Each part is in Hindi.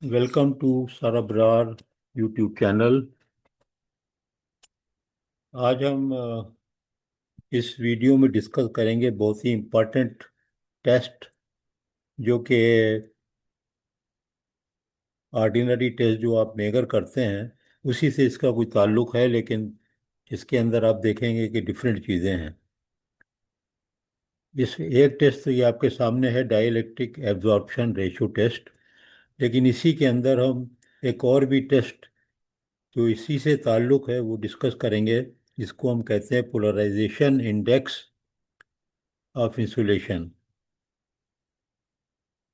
वेलकम टू सारा ब्रार यूट्यूब चैनल। आज हम इस वीडियो में डिस्कस करेंगे बहुत ही इम्पोर्टेंट टेस्ट जो कि ऑर्डिनरी टेस्ट जो आप मेजर करते हैं उसी से इसका कोई ताल्लुक है, लेकिन इसके अंदर आप देखेंगे कि डिफरेंट चीज़ें हैं। इस एक टेस्ट तो ये आपके सामने है, डाइलेक्ट्रिक एब्जॉर्प्शन रेशियो टेस्ट। लेकिन इसी के अंदर हम एक और भी टेस्ट जो इसी से ताल्लुक है वो डिस्कस करेंगे, जिसको हम कहते हैं पोलराइजेशन इंडेक्स ऑफ इंसुलेशन।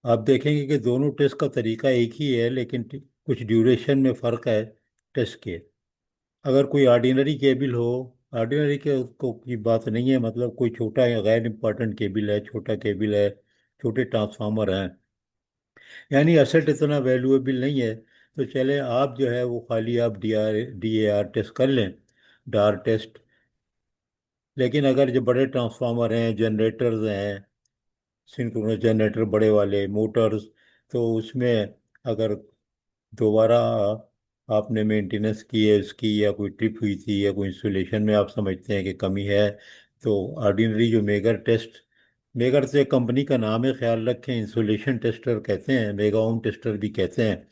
आप देखेंगे कि दोनों टेस्ट का तरीका एक ही है, लेकिन कुछ ड्यूरेशन में फ़र्क है टेस्ट के। अगर कोई ऑर्डिनरी केबल हो, ऑर्डिनरी के को की बात नहीं है, मतलब कोई छोटा या गैर इम्पोर्टेंट केबल है, छोटा केबल है, छोटे ट्रांसफार्मर हैं, यानी असेट इतना वैल्यूएबल नहीं है, तो चले आप जो है वो खाली आप डी ए आर टेस्ट कर लें, डार टेस्ट। लेकिन अगर जो बड़े ट्रांसफार्मर हैं, जनरेटर्स हैं, सिंक्रोनस जनरेटर बड़े वाले मोटर्स, तो उसमें अगर दोबारा आपने मेंटेनेंस की है उसकी, या कोई ट्रिप हुई थी, या कोई इंस्टॉलेशन में आप समझते हैं कि कमी है, तो ऑर्डिनरी जो मेगर टेस्ट, मेगर से कंपनी का नाम है, ख्याल रखें, इंसुलेशन टेस्टर कहते हैं, मेगा होम टेस्टर भी कहते हैं।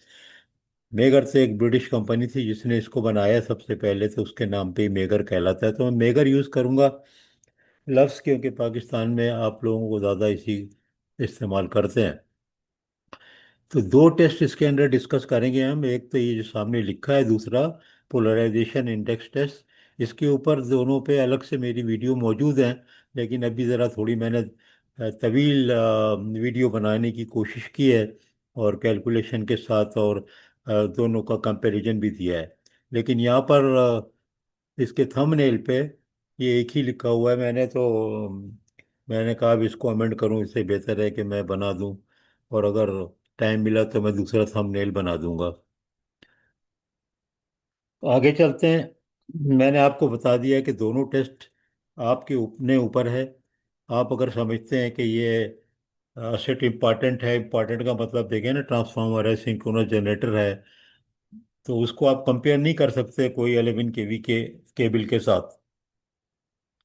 मेगर से एक ब्रिटिश कंपनी थी जिसने इसको बनाया सबसे पहले, तो उसके नाम पे ही मेगर कहलाता है, तो मैं मेगर यूज़ करूँगा लफ्ज़, क्योंकि पाकिस्तान में आप लोगों को ज़्यादा इसी इस्तेमाल करते हैं। तो दो टेस्ट इसके अंदर डिस्कस करेंगे हम, एक तो ये जो सामने लिखा है, दूसरा पोलराइजेशन इंडेक्स टेस्ट। इसके ऊपर दोनों पे अलग से मेरी वीडियो मौजूद हैं, लेकिन अभी ज़रा थोड़ी मैंने तवील वीडियो बनाने की कोशिश की है, और कैलकुलेशन के साथ, और दोनों का कंपैरिजन भी दिया है। लेकिन यहाँ पर इसके थंबनेल पे ये एक ही लिखा हुआ है, मैंने तो मैंने कहा अब इसको अमेंड करूँ, इससे बेहतर है कि मैं बना दूँ, और अगर टाइम मिला तो मैं दूसरा थंबनेल बना दूंगा। तो आगे चलते हैं। मैंने आपको बता दिया कि दोनों टेस्ट आपके अपने ऊपर है। आप अगर समझते हैं कि ये सेट इम्पॉर्टेंट है, इम्पॉर्टेंट का मतलब देखें ना, ट्रांसफार्मर है, सिंक्रोनस जनरेटर है, तो उसको आप कंपेयर नहीं कर सकते कोई 11 केवी के केबल के साथ,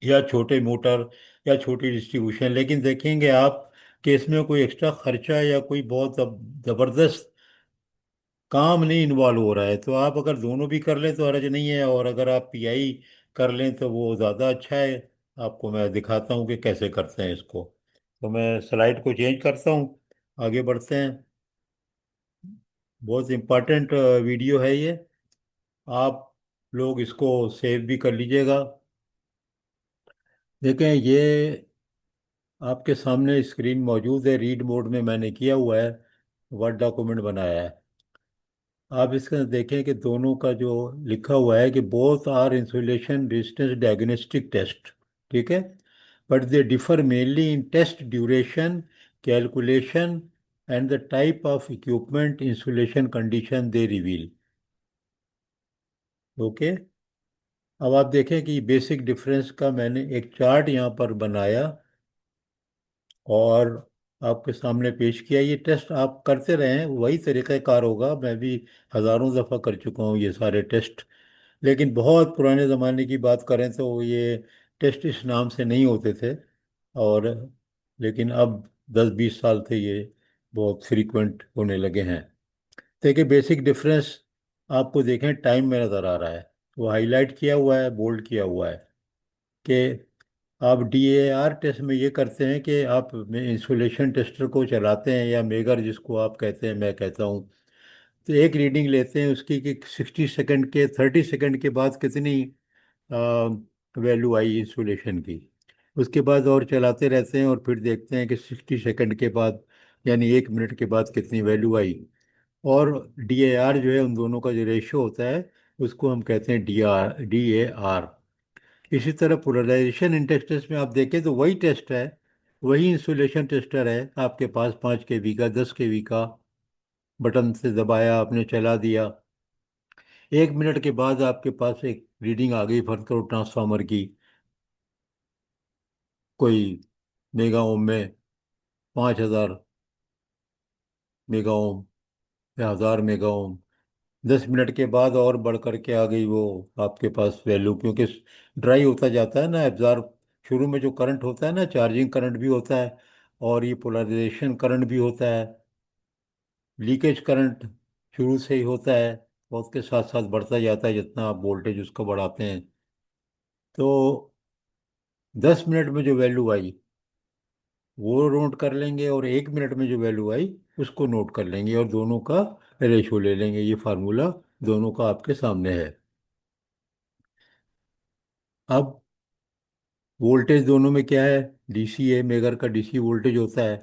या छोटे मोटर, या छोटी डिस्ट्रीब्यूशन। लेकिन देखेंगे आप कि इसमें कोई एक्स्ट्रा खर्चा या कोई बहुत ज़बरदस्त काम नहीं इन्वॉल्व हो रहा है, तो आप अगर दोनों भी कर लें तो हर्ज नहीं है, और अगर आप पीआई कर लें तो वो ज़्यादा अच्छा है। आपको मैं दिखाता हूँ कि कैसे करते हैं इसको। तो मैं स्लाइड को चेंज करता हूँ, आगे बढ़ते हैं। बहुत इम्पोर्टेंट वीडियो है ये, आप लोग इसको सेव भी कर लीजिएगा। देखें, ये आपके सामने स्क्रीन मौजूद है, रीड मोड में मैंने किया हुआ है, वर्ड डॉक्यूमेंट बनाया है। आप इसका देखें कि दोनों का जो लिखा हुआ है कि both are insulation resistance diagnostic test, ठीक है, but they differ mainly in test duration, calculation, and the type of equipment insulation condition they reveal. Okay, अब आप देखें कि बेसिक डिफरेंस का मैंने एक चार्ट यहाँ पर बनाया और आपके सामने पेश किया। ये टेस्ट आप करते रहें, वही तरीक़ाकार होगा, मैं भी हज़ारों दफ़ा कर चुका हूँ ये सारे टेस्ट। लेकिन बहुत पुराने ज़माने की बात करें तो ये टेस्ट इस नाम से नहीं होते थे, और लेकिन अब 10-20 साल से ये बहुत फ्रीक्वेंट होने लगे हैं। देखिए, बेसिक डिफरेंस आपको देखें, टाइम में नज़र आ रहा है, वो हाईलाइट किया हुआ है, बोल्ड किया हुआ है, कि आप डीएआर टेस्ट में ये करते हैं कि आप इंसुलेशन टेस्टर को चलाते हैं, या मेगर जिसको आप कहते हैं, मैं कहता हूँ, तो एक रीडिंग लेते हैं उसकी कि 60 सेकंड के, 30 सेकंड के बाद कितनी वैल्यू आई इंसुलेशन की। उसके बाद और चलाते रहते हैं, और फिर देखते हैं कि 60 सेकंड के बाद, यानी 1 मिनट के बाद, कितनी वैल्यू आई। और डीएआर जो है, उन दोनों का जो रेशो होता है, उसको हम कहते हैं डीएआर। इसी तरह पोलराइजेशन इंडेक्स टेस्ट में आप देखें तो वही टेस्ट है, वही इंसुलेशन टेस्टर है आपके पास, 5 केवी का, 10 केवी का, बटन से दबाया आपने, चला दिया, 1 मिनट के बाद आपके पास एक रीडिंग आ गई, फर्ज करो ट्रांसफार्मर की, कोई मेगा ओम में 5,000 मेगा ओम, या 1000 मेगा ओम। 10 मिनट के बाद और बढ़ करके आ गई वो आपके पास वैल्यू, क्योंकि ड्राई होता जाता है ना एब्जॉर्ब। शुरू में जो करंट होता है ना, चार्जिंग करंट भी होता है, और ये पोलराइजेशन करंट भी होता है, लीकेज करंट शुरू से ही होता है, और उसके साथ साथ बढ़ता जाता है जितना आप वोल्टेज उसको बढ़ाते हैं। तो 10 मिनट में जो वैल्यू आई वो नोट कर लेंगे, और 1 मिनट में जो वैल्यू आई उसको नोट कर लेंगे, और दोनों का रेशो ले लेंगे। ये फार्मूला दोनों का आपके सामने है। अब वोल्टेज दोनों में क्या है, डीसी है, मेगर का डीसी वोल्टेज होता है।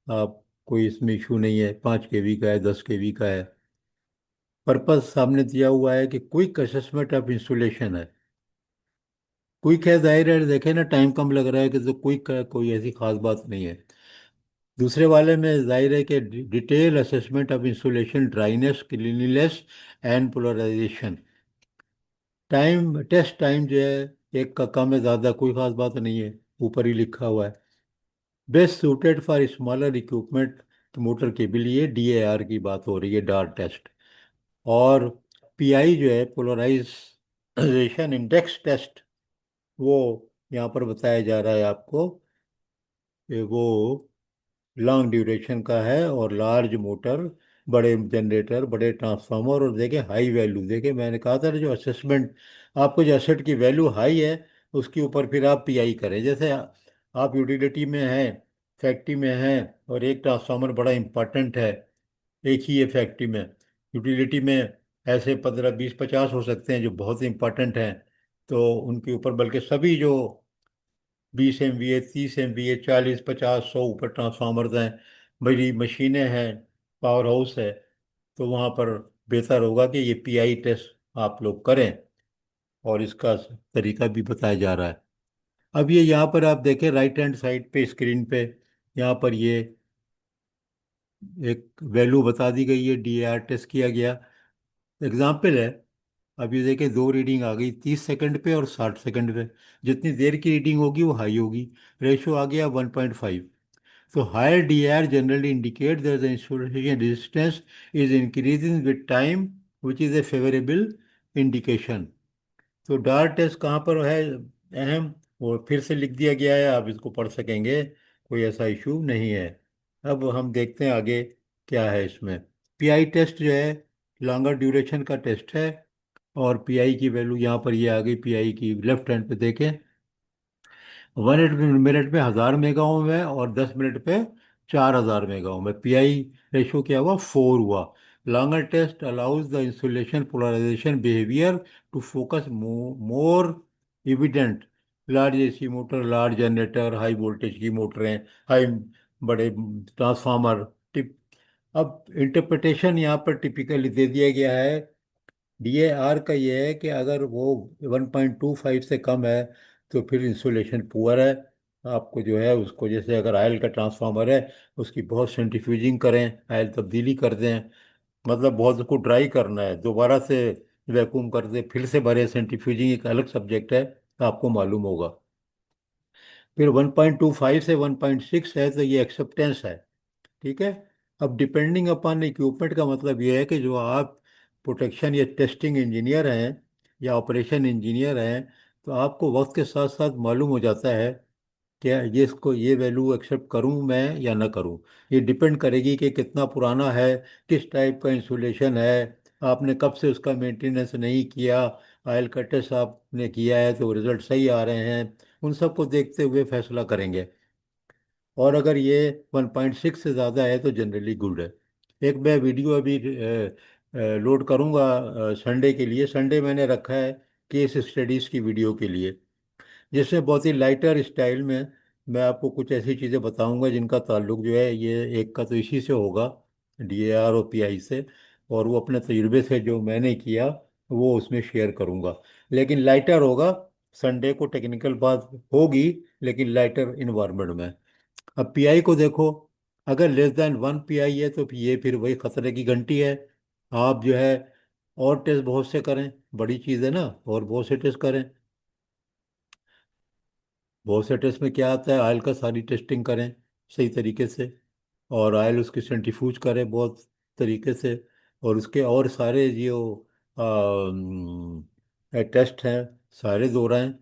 आप कोई इसमें इशू नहीं है, 5 केवी का है, 10 केवी का है। पर्पस सामने दिया हुआ है कि क्विक असेसमेंट ऑफ इंसुलेशन है। क्विक है, जाहिर है, देखे ना टाइम कम लग रहा है कि तो क्विक है, कोई ऐसी खास बात नहीं है। दूसरे वाले में जाहिर है कि detail assessment of insulation, dryness, cleanliness and polarisation. Time, test time जो है एक का कम है, ज़्यादा कोई खास बात नहीं है, ऊपर ही लिखा हुआ है। Best suited for smaller equipment, motor के भी लिए डीएआर की बात हो रही है, डार्ट टेस्ट। और पीआई जो है, पोलराइजेशन इंडेक्स टेस्ट, वो यहाँ पर बताया जा रहा है आपको कि वो लॉन्ग ड्यूरेशन का है, और लार्ज मोटर, बड़े जनरेटर, बड़े ट्रांसफार्मर, और देखें हाई वैल्यू, देखें मैंने कहा था ना, जो असेसमेंट आपको, जो एसेट की वैल्यू हाई है उसके ऊपर फिर आप पीआई करें। जैसे आप यूटिलिटी में हैं, फैक्ट्री में हैं, और एक ट्रांसफार्मर बड़ा इंपॉर्टेंट है, एक ही है फैक्ट्री में। यूटिलिटी में ऐसे 15 20 50 हो सकते हैं जो बहुत इंपॉर्टेंट हैं, तो उनके ऊपर, बल्कि सभी जो 20 MVA, 30 MVA, 40 50 100 ऊपर ट्रांसफार्मर्स हैं, बड़ी मशीनें हैं, पावर हाउस है, तो वहाँ पर बेहतर होगा कि ये पीआई टेस्ट आप लोग करें, और इसका तरीका भी बताया जा रहा है। अब ये यहाँ पर आप देखें राइट हैंड साइड पे स्क्रीन पे, यहाँ पर ये एक वैल्यू बता दी गई है, डीएआर टेस्ट किया गया, एग्जाम्पल है। अब ये देखें, दो रीडिंग आ गई, 30 सेकंड पे और 60 सेकंड पे। जितनी देर की रीडिंग होगी वो हाई होगी। रेशो आ गया 1.5। So higher DIR generally indicate that the insulation resistance is increasing with time, which is a favorable indication. तो डार्ट टेस्ट कहाँ पर है अहम, वो फिर से लिख दिया गया है, आप इसको पढ़ सकेंगे, कोई ऐसा इशू नहीं है। अब हम देखते हैं आगे क्या है इसमें। पीआई टेस्ट जो है लॉन्गर ड्यूरेशन का टेस्ट है, और पीआई की वैल्यू यहाँ पर ये आ गई, पीआई की लेफ्ट हैंड पे देखें। 1 मिनट में 1000 मेगा ओम है, और 10 मिनट पे 4000 मेगा ओम है। पीआई रेशो क्या हुआ, 4 हुआ। Longer test allows the insulation polarisation behaviour to focus more evident. Large AC motor, large generator, high voltage की मोटरें, हाई बड़े ट्रांसफार्मर टिप। अब इंटरप्रिटेशन यहाँ पर टिपिकली दे दिया गया है। डीएआर का ये है कि अगर वो 1.25 से कम है तो फिर इंसुलेशन पुअर है। आपको जो है उसको, जैसे अगर ऑयल का ट्रांसफार्मर है, उसकी बहुत सेंट्रीफ्यूजिंग करें, ऑयल तब्दीली कर दें, मतलब बहुत उसको ड्राई करना है, दोबारा से वैक्यूम कर दे, फिर से भरे, सेंट्रीफ्यूजिंग एक अलग सब्जेक्ट है, आपको मालूम होगा। फिर 1.25 से 1.6 है तो ये एक्सेप्टेंस है, ठीक है। अब डिपेंडिंग अपॉन इक्विपमेंट का मतलब ये है कि जो आप प्रोटेक्शन या टेस्टिंग इंजीनियर हैं या ऑपरेशन इंजीनियर हैं, तो आपको वक्त के साथ साथ मालूम हो जाता है क्या ये, इसको ये वैल्यू एक्सेप्ट करूं मैं या ना करूं। ये डिपेंड करेगी कि कितना पुराना है, किस टाइप का इंसुलेशन है, आपने कब से उसका मेंटेनेंस नहीं किया, ऑयल का टेस्ट आपने किया है तो रिजल्ट सही आ रहे हैं, उन सबको देखते हुए फैसला करेंगे। और अगर ये 1.6 से ज़्यादा है तो जनरली गुड है। एक मैं वीडियो अभी लोड करूँगा संडे के लिए, संडे मैंने रखा है केस स्टडीज़ की वीडियो के लिए, जिसमें बहुत ही लाइटर स्टाइल में मैं आपको कुछ ऐसी चीज़ें बताऊंगा जिनका ताल्लुक जो है, ये एक का तो इसी से होगा, डीएआर और पीआई से, और वो अपने तजुर्बे से जो मैंने किया वो उसमें शेयर करूंगा, लेकिन लाइटर होगा। संडे को टेक्निकल बात होगी, लेकिन लाइटर इन्वायरमेंट में। अब पीआई को देखो, अगर लेस देन 1 पीआई है तो ये फिर वही खतरे की घंटी है। आप जो है और टेस्ट बहुत से करें, बड़ी चीज़ है ना, और बहुत से टेस्ट करें। बहुत से टेस्ट में क्या आता है, ऑयल का सारी टेस्टिंग करें सही तरीके से, और ऑयल उसकी सेंट्रीफ्यूज करें बहुत तरीके से, और उसके और सारे जो टेस्ट हैं सारे दोहराएं।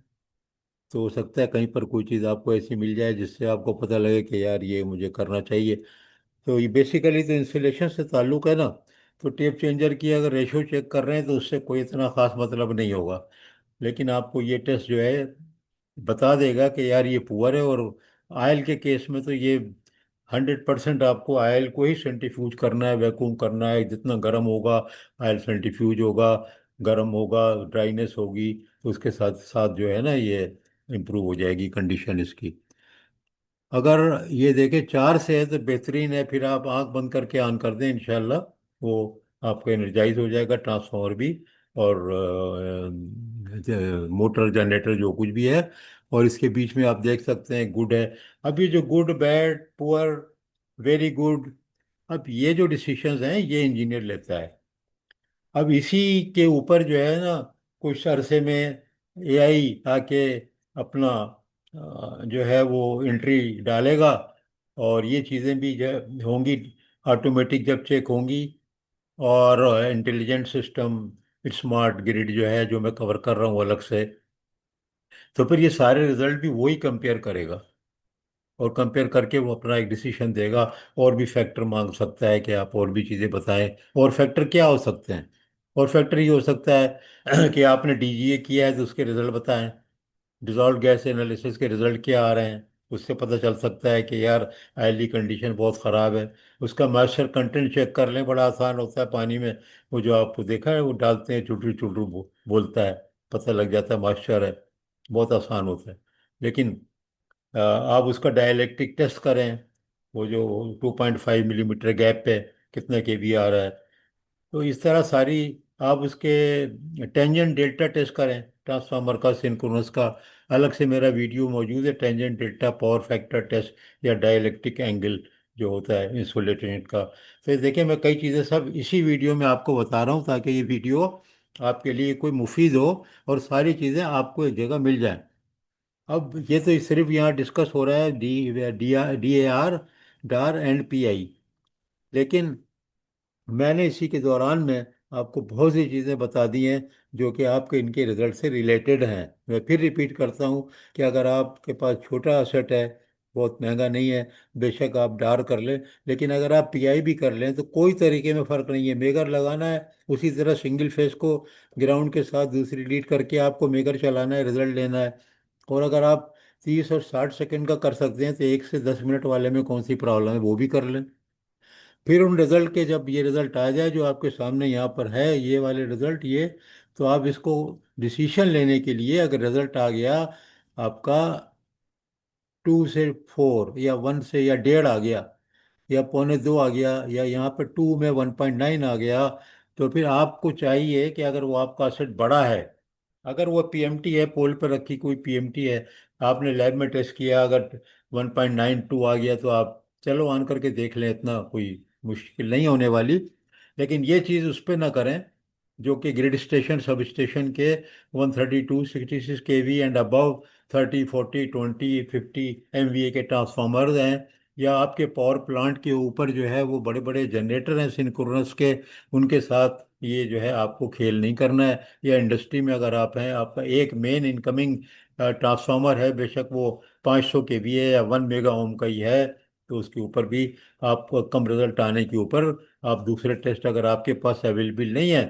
तो हो सकता है कहीं पर कोई चीज़ आपको ऐसी मिल जाए जिससे आपको पता लगे कि यार ये मुझे करना चाहिए। तो ये बेसिकली तो इंसुलेशन से ताल्लुक है ना। तो टेप चेंजर की अगर रेशो चेक कर रहे हैं तो उससे कोई इतना खास मतलब नहीं होगा। लेकिन आपको ये टेस्ट जो है बता देगा कि यार ये पुअर है। और आयल के केस में तो ये 100% आपको आयल को ही सेंट्रीफ्यूज करना है, वैक्यूम करना है। जितना गर्म होगा आयल सेंट्रीफ्यूज होगा, गर्म होगा ड्राइनेस होगी, तो उसके साथ साथ जो है ना ये इम्प्रूव हो जाएगी कंडीशन इसकी। अगर ये देखें 4 से है तो बेहतरीन है, फिर आप आंख बंद करके ऑन कर दें इंशाल्लाह। वो आपका एनर्जाइज हो जाएगा ट्रांसफार्मर भी, और मोटर जनरेटर जो कुछ भी है। और इसके बीच में आप देख सकते हैं गुड है। अब ये जो good bad poor very good, अब ये जो डिसीशंस हैं ये इंजीनियर लेता है। अब इसी के ऊपर जो है ना कुछ अरसे में एआई आके अपना जो है वो एंट्री डालेगा। और ये चीज़ें भी जो होंगी ऑटोमेटिक जब चेक होंगी। और इंटेलिजेंट सिस्टम स्मार्ट ग्रिड जो है जो मैं कवर कर रहा हूँ अलग से, तो फिर ये सारे रिजल्ट भी वही कंपेयर करेगा। और कंपेयर करके वो अपना एक डिसीजन देगा। और भी फैक्टर मांग सकता है कि आप और भी चीज़ें बताएं। और फैक्टर क्या हो सकते हैं? और फैक्टर ये हो सकता है कि आपने डीजीए किया है तो उसके रिजल्ट बताएं। डिजॉल्व गैस एनालिसिस के रिजल्ट क्या आ रहे हैं? उससे पता चल सकता है कि यार आयली कंडीशन बहुत ख़राब है। उसका मॉइस्चर कंटेंट चेक कर लें, बड़ा आसान होता है पानी में। वो जो आप देखा है वो डालते हैं चुटरू चुटरू बोलता है, पता लग जाता है मॉइस्चर है। बहुत आसान होता है। लेकिन आप उसका डाइलेक्ट्रिक टेस्ट करें। वो जो 2.5 मिलीमीटर गैप पे कितना केवी आ रहा है। तो इस तरह सारी आप उसके टेंजेंट डेल्टा टेस्ट करें ट्रांसफार्मर का सिंक्रोनस का। अलग से मेरा वीडियो मौजूद है tangent delta power factor test या डाइलेक्ट्रिक एंगल जो होता है इंसुलेटेड का। तो ये देखिए मैं कई चीज़ें सब इसी वीडियो में आपको बता रहा हूँ ताकि ये वीडियो आपके लिए कोई मुफीद हो और सारी चीज़ें आपको एक जगह मिल जाएं। अब ये तो सिर्फ यहाँ डिस्कस हो रहा है D A R Dar and P I. लेकिन मैंने इसी के दौरान में आपको बहुत सी चीज़ें बता दी हैं जो कि आपके इनके रिजल्ट से रिलेटेड हैं। मैं फिर रिपीट करता हूँ कि अगर आपके पास छोटा सेट है, बहुत महंगा नहीं है, बेशक आप डार कर लें। लेकिन अगर आप पीआई भी कर लें तो कोई तरीके में फ़र्क नहीं है, मेगर लगाना है। उसी तरह सिंगल फेस को ग्राउंड के साथ दूसरी लीड करके आपको मेगर चलाना है, रिजल्ट लेना है। और अगर आप 30 और 60 सेकंड का कर सकते हैं तो 1 से 10 मिनट वाले में कौन सी प्रॉब्लम है, वो भी कर लें। फिर उन रिजल्ट के जब ये रिजल्ट आ जाए जो आपके सामने यहाँ पर है ये वाले रिजल्ट ये, तो आप इसको डिसीशन लेने के लिए अगर रिजल्ट आ गया आपका 2 से 4 या 1 से या 1.5 आ गया या पौने 2 आ गया या यहाँ पर 2 में 1.9 आ गया, तो फिर आपको चाहिए कि अगर वो आपका सेट बड़ा है, अगर वो पीएमटी है, पोल पर रखी कोई पीएमटी है, आपने लैब में टेस्ट किया, अगर 1.92 आ गया तो आप चलो ऑन करके देख लें, इतना कोई मुश्किल नहीं होने वाली। लेकिन ये चीज़ उस पर ना करें जो कि ग्रिड स्टेशन सब स्टेशन के 132 66 केवी एंड अबव 30 40 20 50 MVA के ट्रांसफार्मर हैं, या आपके पावर प्लांट के ऊपर जो है वो बड़े बड़े जनरेटर हैं सिंक्रोनस के, उनके साथ ये जो है आपको खेल नहीं करना है। या इंडस्ट्री में अगर आप हैं, आपका एक मेन इनकमिंग ट्रांसफार्मर है, बेशक वो 500 केवी है या 1 मेगा ओम का ही है, तो उसके ऊपर भी आपको कम रिजल्ट आने के ऊपर आप दूसरे टेस्ट अगर आपके पास अवेलेबल नहीं है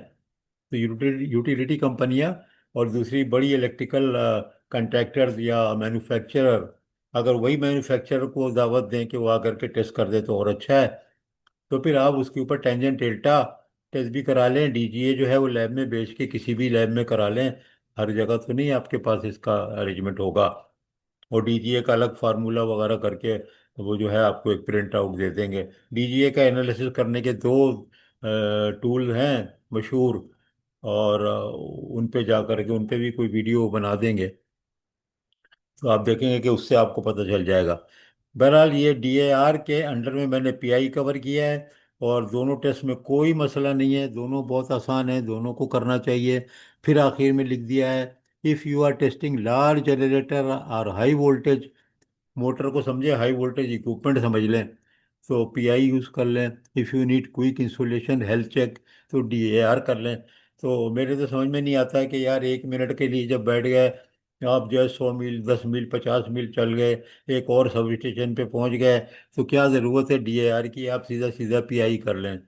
तो यूटिलिटी कंपनियां और दूसरी बड़ी इलेक्ट्रिकल कंट्रैक्टर्स या मैन्युफैक्चरर, अगर वही मैन्युफैक्चरर को दावत दें कि वो आकर के टेस्ट कर दे तो और अच्छा है। तो फिर आप उसके ऊपर टेंजेंट डेल्टा टेस्ट भी करा लें। डीजीए जो है वो लैब में बेच के किसी भी लैब में करा लें। हर जगह तो नहीं आपके पास इसका अरेंजमेंट होगा। और डीजीए का अलग फार्मूला वगैरह करके वो जो है आपको एक प्रिंट आउट दे देंगे। डीजीए का एनालिसिस करने के दो टूल हैं मशहूर, और उन पे जा करके उन पे भी कोई वीडियो बना देंगे तो आप देखेंगे कि उससे आपको पता चल जाएगा। बहरहाल ये डीएआर के अंडर में मैंने पीआई कवर किया है। और दोनों टेस्ट में कोई मसला नहीं है, दोनों बहुत आसान है, दोनों को करना चाहिए। फिर आखिर में लिख दिया है if you are testing large generator और हाई वोल्टेज मोटर को, समझे हाई वोल्टेज इक्विपमेंट समझ लें, तो पीआई यूज़ कर लें। If you need quick insulation health check तो डीएआर कर लें। तो मेरे तो समझ में नहीं आता है कि यार 1 मिनट के लिए जब बैठ गए, आप जो है 100 मील, 10 मील, 50 मील चल गए, एक और सब स्टेशन पे पहुंच गए, तो क्या ज़रूरत है डीएआर की? आप सीधा सीधा पीआई कर लें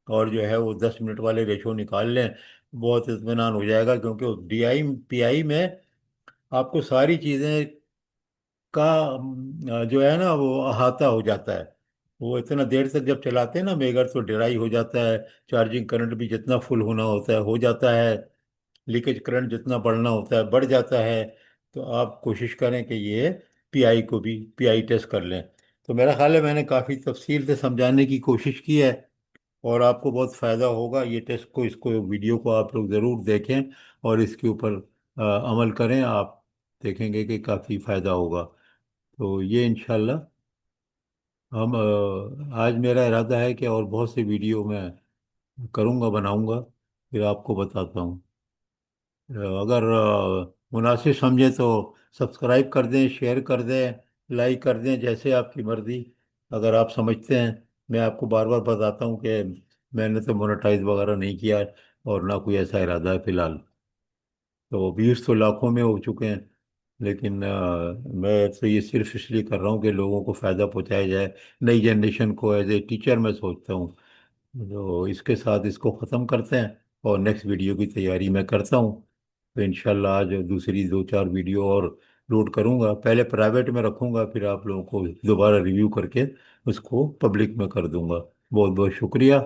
और जो है वो 10 मिनट वाले रेशो निकाल लें, बहुत इत्मीनान हो जाएगा। क्योंकि डीआई पीआई में आपको सारी चीज़ें का जो है ना वो अहाता हो जाता है। वो इतना देर तक जब चलाते हैं ना मेगर, तो ड्राई हो जाता है। चार्जिंग करंट भी जितना फुल होना होता है हो जाता है। लीकेज करंट जितना बढ़ना होता है बढ़ जाता है। तो आप कोशिश करें कि ये पीआई को भी पीआई टेस्ट कर लें। तो मेरा ख्याल है मैंने काफ़ी तफसील से समझाने की कोशिश की है, और आपको बहुत फ़ायदा होगा। ये टेस्ट को, इसको वीडियो को आप लोग ज़रूर देखें और इसके ऊपर अमल करें। आप देखेंगे कि काफ़ी फ़ायदा होगा। तो ये इंशाल्लाह हम आज मेरा इरादा है कि और बहुत से वीडियो मैं करूँगा, बनाऊँगा, फिर आपको बताता हूँ। अगर मुनासिब समझे तो सब्सक्राइब कर दें, शेयर कर दें, लाइक कर दें, जैसे आपकी मर्ज़ी। अगर आप समझते हैं, मैं आपको बार बार बताता हूँ कि मैंने तो मोनेटाइज वगैरह नहीं किया और ना कोई ऐसा इरादा है फ़िलहाल। तो व्यूज़ तो लाखों में हो चुके हैं, लेकिन मैं तो ये सिर्फ इसलिए कर रहा हूँ कि लोगों को फ़ायदा पहुँचाया जाए, नई जनरेशन को। एज ए टीचर मैं सोचता हूँ। तो इसके साथ इसको ख़त्म करते हैं और नेक्स्ट वीडियो की तैयारी मैं करता हूँ। तो इंशाल्लाह आज दूसरी 2-4 वीडियो और लोड करूँगा, पहले प्राइवेट में रखूँगा, फिर आप लोगों को दोबारा रिव्यू करके उसको पब्लिक में कर दूँगा। बहुत बहुत शुक्रिया।